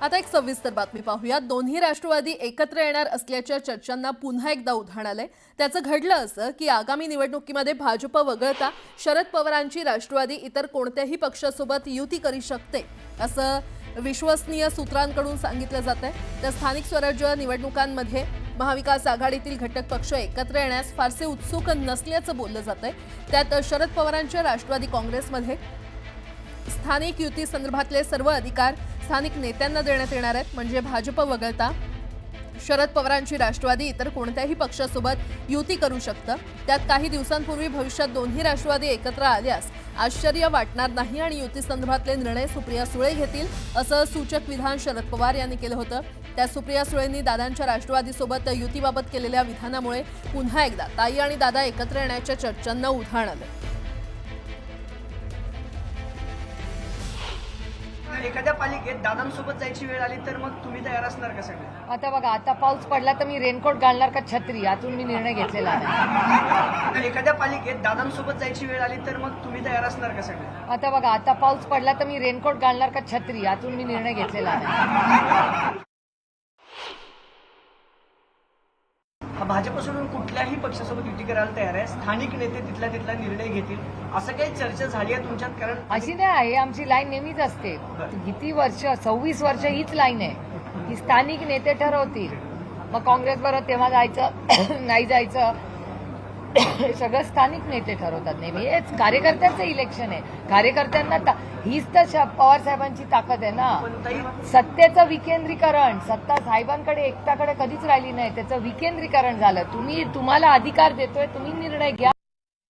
आता एक सविस्तर बातमी पाहूया। दोन्ही राष्ट्रवादी एकत्र येणार असल्याच्या चर्चांना पुन्हा एकदा उधाण आलंय। त्याचं घडलं असं की आगामी निवडणुकीमध्ये भाजप वगळता शरद पवारांची राष्ट्रवादी इतर कोणत्याही पक्षासोबत युती करू शकते असं विश्वसनीय सूत्रांकडून सांगितलं जातंय। तर स्थानिक स्वराज्य निवडणुकांमध्ये महाविकास आघाडीतील घटक पक्ष एकत्र येण्यास फारसे उत्सुक नसल्याचं बोललं जातंय। त्यात शरद पवारांच्या राष्ट्रवादी काँग्रेसमध्ये स्थानिक युती संदर्भातले सर्व अधिकार स्थानिक नेत्यांना देण्यात येणार आहेत। म्हणजे भाजप वगळता शरद पवारांची राष्ट्रवादी इतर कोणत्याही पक्षासोबत युती करू शकतं। त्यात काही दिवसांपूर्वी भविष्यात दोन्ही राष्ट्रवादी एकत्र आल्यास आश्चर्य वाटणार नाही आणि युती संदर्भातले निर्णय सुप्रिया सुळे घेतील असं सूचक विधान शरद पवार यांनी केलं होतं। त्या सुप्रिया सुळेंनी दादांच्या राष्ट्रवादीसोबत युतीबाबत केलेल्या विधानामुळे पुन्हा एकदा ताई आणि दादा एकत्र येण्याच्या चर्चांना उधाण आलं। एखाद्या पालिकेत दादांसोबत जायची वेळ आली तर मग तुम्ही तयार असणार का सगळे? आता बघा, आता पाऊस पडला तर मी रेनकोट घालणार का छत्री, यातून मी निर्णय घेतलेला नाही। एखाद्या पालिकेत दादांसोबत जायची वेळ आली तर मग तुम्ही तयार असणार का सगळे? आता बघा, आता पाऊस पडला तर मी रेनकोट घालणार का छत्री, यातून मी निर्णय घेतलेला नाही। भाजप सोडून कुठल्याही पक्षासोबत युती करायला तयार आहे। स्थानिक नेते तिथला निर्णय घेतील असं काही चर्चा झाली आहे तुमच्यात? कारण अशी नाही आहे, आमची लाईन नेहमीच असते। किती वर्ष, 26 वर्ष हीच लाईन आहे की स्थानिक नेते ठरवतील। मग काँग्रेस बरोबर तेव्हा जायचं नाही जायचं सगळं स्थानिक नेते ठरवतात नेहमी। हेच कार्यकर्त्यांचं इलेक्शन आहे। कार्यकर्त्यांना हीच तर पवार साहेबांची ताकद आहे ना, सत्तेचं विकेंद्रीकरण। सत्ता साहेबांकडे एकट्याकडे कधीच राहिली नाही, त्याचं विकेंद्रीकरण झालं। तुम्हाला अधिकार देतोय, तुम्ही निर्णय घ्या।